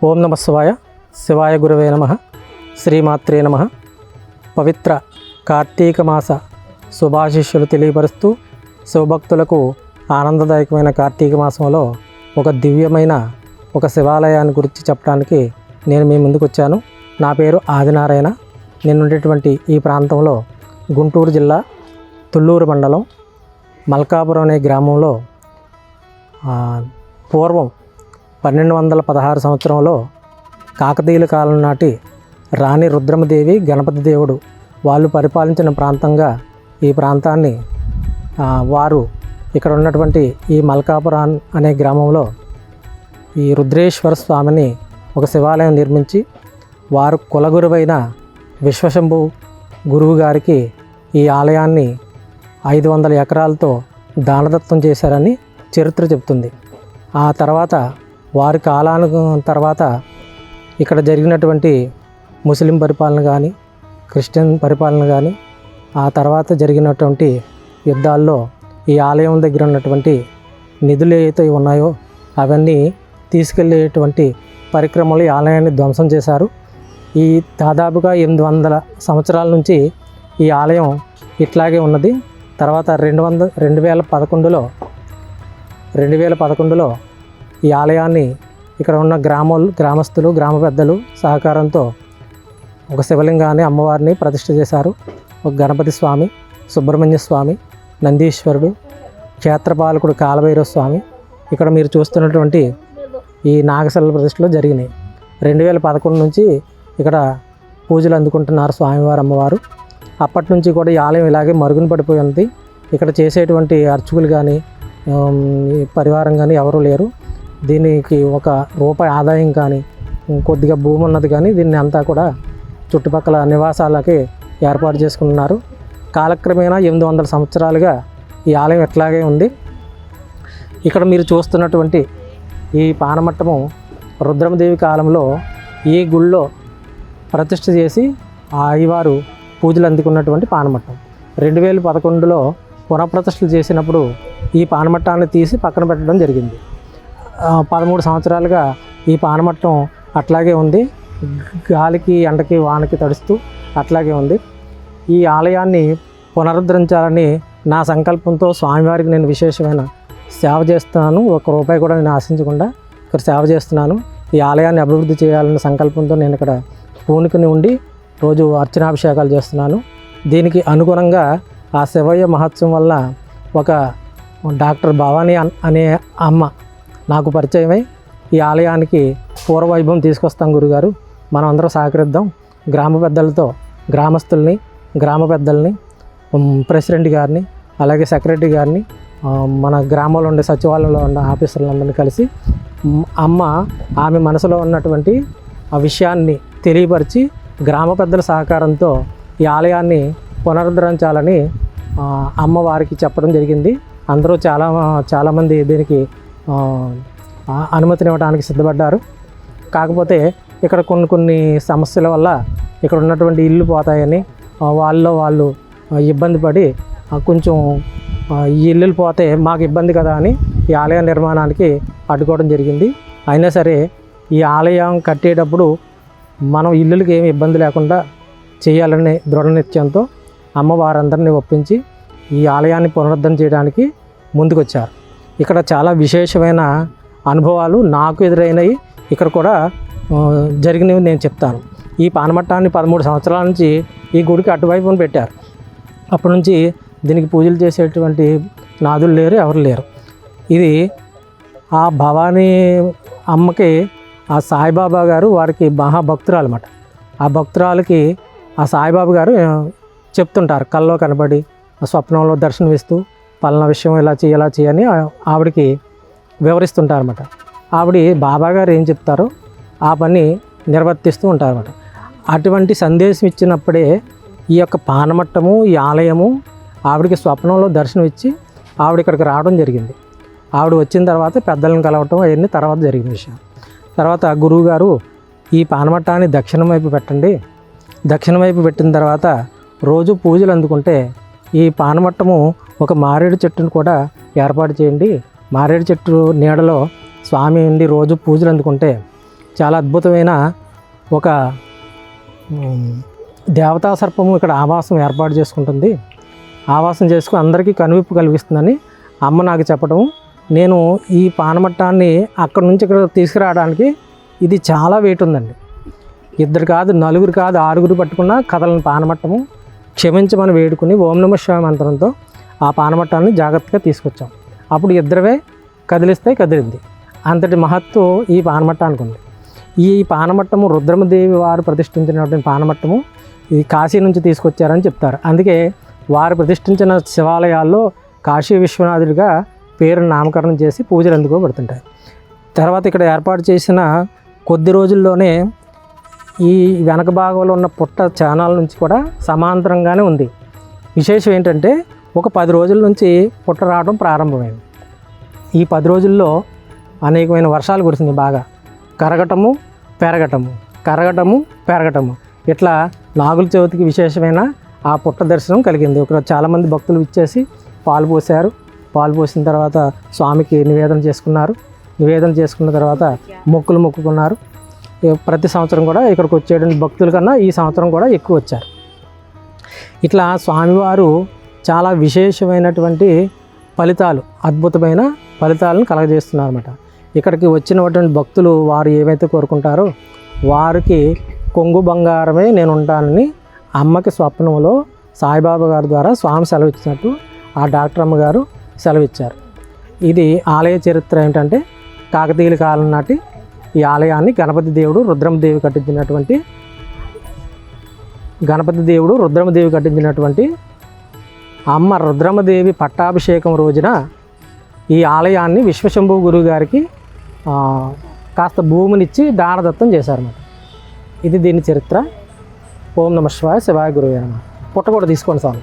ఓం నమ శివాయ. శివాయ గురవే నమః. శ్రీమాత్రే నమః. పవిత్ర కార్తీక మాస శుభాశిష్యులు తెలియపరుస్తూ శివభక్తులకు ఆనందదాయకమైన కార్తీక మాసంలో ఒక దివ్యమైన ఒక శివాలయాన్ని గురించి చెప్పడానికి నేను మీ ముందుకు వచ్చాను. నా పేరు ఆదినారాయణ. నేను ఉండేటువంటి ఈ ప్రాంతంలో గుంటూరు జిల్లా తుళ్ళూరు మండలం మల్కాపురం అనే గ్రామంలో పూర్వం 1216 సంవత్సరంలో కాకతీయుల కాలం నాటి రాణి రుద్రమదేవి గణపతి దేవుడు వాళ్ళు పరిపాలించిన ప్రాంతంగా ఈ ప్రాంతాన్ని వారు ఇక్కడ ఉన్నటువంటి ఈ మల్కాపురం అనే గ్రామంలో ఈ రుద్రేశ్వర స్వామిని ఒక శివాలయం నిర్మించి వారు కులగురువైన విశ్వశంభు గురువు గారికి ఈ ఆలయాన్ని 500 ఎకరాలతో దానదత్తం చేశారని చరిత్ర చెబుతుంది. ఆ తర్వాత వారి కాలానికి తర్వాత ఇక్కడ జరిగినటువంటి ముస్లిం పరిపాలన కానీ క్రిస్టియన్ పరిపాలన కానీ ఆ తర్వాత జరిగినటువంటి యుద్ధాల్లో ఈ ఆలయం దగ్గర ఉన్నటువంటి నిధులు ఏవైతే ఉన్నాయో అవన్నీ తీసుకెళ్ళేటువంటి పరిక్రమలు ఈ ఆలయాన్ని ధ్వంసం చేశారు. ఈ దాదాపుగా 800 సంవత్సరాల నుంచి ఈ ఆలయం ఇట్లాగే ఉన్నది. తర్వాత 2011లో ఈ ఆలయాన్ని ఇక్కడ ఉన్న గ్రామస్తులు గ్రామ పెద్దలు సహకారంతో ఒక శివలింగాన్ని అమ్మవారిని ప్రతిష్ఠ చేశారు. ఒక గణపతి స్వామి, సుబ్రహ్మణ్య స్వామి, నందీశ్వరుడు, క్షేత్రపాలకుడు కాలభైరవ స్వామి ఇక్కడ మీరు చూస్తున్నటువంటి ఈ నాగశిల ప్రతిష్టలు జరిగినాయి. 2011 నుంచి ఇక్కడ పూజలు అందుకుంటున్నారు స్వామివారు అమ్మవారు. అప్పటి నుంచి కూడా ఈ ఆలయం ఇలాగే మరుగున పడిపోయి ఉంది. ఇక్కడ చేసేటువంటి అర్చకులు కానీ పరివారం కానీ ఎవరూ లేరు. దీనికి ఒక రూపాయి ఆదాయం కానీ కొద్దిగా భూమి ఉన్నది కానీ దీన్ని అంతా కూడా చుట్టుపక్కల నివాసాలకి ఏర్పాటు చేసుకున్నారు. కాలక్రమేణా 800 సంవత్సరాలుగా ఈ ఆలయం ఎట్లాగే ఉంది. ఇక్కడ మీరు చూస్తున్నటువంటి ఈ పానమట్టము రుద్రమదేవి కాలంలో ఈ గుళ్ళో ప్రతిష్ఠ చేసి ఆ అయ్యవారు పూజలు అందుకున్నటువంటి పానమట్టం. 2011లో పునఃప్రతిష్ఠలు చేసినప్పుడు ఈ పానమట్టాన్ని తీసి పక్కన పెట్టడం జరిగింది. 13 సంవత్సరాలుగా ఈ పానమట్టం అట్లాగే ఉంది. గాలికి ఎండకి వానకి తడుస్తూ అట్లాగే ఉంది. ఈ ఆలయాన్ని పునరుద్ధరించాలని నా సంకల్పంతో స్వామివారికి నేను విశేషమైన సేవ చేస్తున్నాను. 1 రూపాయి కూడా నేను ఆశించకుండా ఇక్కడ సేవ చేస్తున్నాను. ఈ ఆలయాన్ని అభివృద్ధి చేయాలనే సంకల్పంతో నేను ఇక్కడ పూనుకుని ఉండి రోజు అర్చనాభిషేకాలు చేస్తున్నాను. దీనికి అనుగుణంగా ఆ శివయ్య మహత్యం వల్ల ఒక డాక్టర్ భవానీ అనే అమ్మ నాకు పరిచయమై ఈ ఆలయానికి పూర్వవైభవం తీసుకొస్తాం గురుగారు, మనం అందరం సహకరిద్దాం, గ్రామ పెద్దలతో గ్రామస్తుల్ని గ్రామ పెద్దల్ని ప్రెసిడెంట్ గారిని అలాగే సెక్రటరీ గారిని మన గ్రామంలో ఉండే సచివాలయంలో ఉన్న ఆఫీసర్లందరినీ కలిసి ఆమె మనసులో ఉన్నటువంటి ఆ విషయాన్ని తెలియపరిచి గ్రామ పెద్దల సహకారంతో ఈ ఆలయాన్ని పునరుద్ధరించాలని అమ్మవారికి చెప్పడం జరిగింది. అందరూ చాలామంది దీనికి అనుమతినివ్వడానికి సిద్ధపడ్డారు. కాకపోతే ఇక్కడ కొన్ని సమస్యల వల్ల ఇక్కడ ఉన్నటువంటి ఇల్లు పోతాయని వాళ్ళు ఇబ్బంది పడి కొంచెం ఈ ఇల్లులు పోతే మాకు ఇబ్బంది కదా అని ఈ ఆలయ నిర్మాణానికి అడ్డుకోవడం జరిగింది. అయినా సరే ఈ ఆలయం కట్టేటప్పుడు మనం ఇల్లులకి ఏమి ఇబ్బంది లేకుండా చేయాలనే దృఢ నిశ్చయంతో అమ్మవారందరినీ ఒప్పించి ఈ ఆలయాన్ని పునరుద్ధరణ చేయడానికి ముందుకొచ్చారు. ఇక్కడ చాలా విశేషమైన అనుభవాలు నాకు ఎదురైనవి ఇక్కడ కూడా జరిగినవి నేను చెప్తాను. ఈ పానమట్టాన్ని 13 సంవత్సరాల నుంచి ఈ గుడికి అటువైపున పెట్టారు. అప్పటి నుంచి దీనికి పూజలు చేసేటువంటి నాదులు లేరు, ఎవరు లేరు. ఇది ఆ భవానీ అమ్మకి ఆ సాయిబాబా గారు వారికి మహాభక్తురాలు అన్నమాట. ఆ భక్తురాలకి ఆ సాయిబాబా గారు చెప్తుంటారు, కల్లో కనబడి స్వప్నంలో దర్శనమిస్తూ పలానా విషయం ఇలా చేయని ఆవిడకి వివరిస్తుంటారు అన్నమాట. ఆవిడ బాబా గారు ఏం చెప్తారో ఆ పని నిర్వర్తిస్తూ ఉంటారన్నమాట. అటువంటి సందేశం ఇచ్చినప్పుడే ఈ యొక్క పానమట్టము ఈ ఆలయము ఆవిడకి స్వప్నంలో దర్శనం ఇచ్చి ఆవిడ ఇక్కడికి రావడం జరిగింది. ఆవిడ వచ్చిన తర్వాత పెద్దలను కలవటం అవన్నీ తర్వాత జరిగిన విషయం. తర్వాత గురువుగారు ఈ పానమట్టాన్ని దక్షిణం వైపు పెట్టండి, దక్షిణం వైపు పెట్టిన తర్వాత రోజు పూజలు అందుకుంటే ఈ పానమట్టము ఒక మారేడు చెట్టును కూడా ఏర్పాటు చేయండి, మారేడు చెట్టు నీడలో స్వామి ఉండి రోజు పూజలు అందుకుంటే చాలా అద్భుతమైన ఒక దేవతా సర్పము ఇక్కడ ఆవాసం ఏర్పాటు చేసుకుంటుంది. ఆవాసం చేసుకుని అందరికీ కనువిప్పు కలిగిస్తుందని అమ్మ నాకు చెప్పడం, నేను ఈ పానమట్టాన్ని అక్కడి నుంచి ఇక్కడ తీసుకురావడానికి ఇది చాలా వెయిట్ ఉందండి. 2 కాదు 4 కాదు 6 పట్టుకున్న కదలని పానమట్టము క్షమించమని వేడుకుని ఓం నమః శివాయ మంత్రంతో ఆ పానమట్టాన్ని జాగ్రత్తగా తీసుకొచ్చాం. అప్పుడు 2 కదిలిస్తే కదిలింది. అంతటి మహత్వం ఈ పానమట్టానికి ఉంది. ఈ పానమట్టము రుద్రమదేవి వారు ప్రతిష్ఠించినటువంటి పానమట్టము ఇది కాశీ నుంచి తీసుకొచ్చారని చెప్తారు. అందుకే వారు ప్రతిష్ఠించిన శివాలయాల్లో కాశీ విశ్వనాథుడిగా పేరు నామకరణం చేసి పూజలు అందుకోబడుతుంటాయి. తర్వాత ఇక్కడ ఏర్పాటు చేసిన కొద్ది రోజుల్లోనే ఈ వెనక భాగంలో ఉన్న పుట్ట చానాల నుంచి కూడా సమాంతరంగానే ఉంది. విశేషం ఏంటంటే ఒక 10 రోజుల నుంచి పుట్ట రావడం ప్రారంభమైంది. ఈ 10 రోజుల్లో అనేకమైన వర్షాలు కురిసింది. బాగా కరగటము పెరగటము, కరగటము పెరగటము, ఇట్లా నాగుల చవితికి విశేషమైన ఆ పుట్ట దర్శనం కలిగింది. ఇక్కడ చాలామంది భక్తులు ఇచ్చేసి పాలు పోసారు. పాలు పోసిన తర్వాత స్వామికి నివేదన చేసుకున్నారు. నివేదన చేసుకున్న తర్వాత మొక్కులు మొక్కుకున్నారు. ప్రతి సంవత్సరం కూడా ఇక్కడికి వచ్చేటువంటి భక్తుల కన్నా ఈ సంవత్సరం కూడా ఎక్కువ వచ్చారు. ఇట్లా స్వామివారు చాలా విశేషమైనటువంటి ఫలితాలు, అద్భుతమైన ఫలితాలను కలగజేస్తున్నారు అన్నమాట. ఇక్కడికి వచ్చినటువంటి భక్తులు వారు ఏవైతే కోరుకుంటారో వారికి కొంగు బంగారమే నేను ఉంటానని అమ్మకి స్వప్నంలో సాయిబాబా గారి ద్వారా స్వామి సెలవిచ్చినట్టు ఆ డాక్టర్ అమ్మగారు సెలవిచ్చారు. ఇది ఆలయ చరిత్ర ఏంటంటే కాకతీయుల కాలం నాటి ఈ ఆలయాన్ని గణపతి దేవుడు రుద్రమదేవి కట్టించినటువంటి అమ్మ రుద్రమదేవి పట్టాభిషేకం రోజున ఈ ఆలయాన్ని విశ్వశంభు గురువు గారికి కాస్త భూమినిచ్చి దానదత్తం చేశారన్నమాట. ఇది దీని చరిత్ర. ఓం నమః శివాయ, శివాయ గురువే నమః. పుట్ట కూడా తీసుకోండి స్వామి.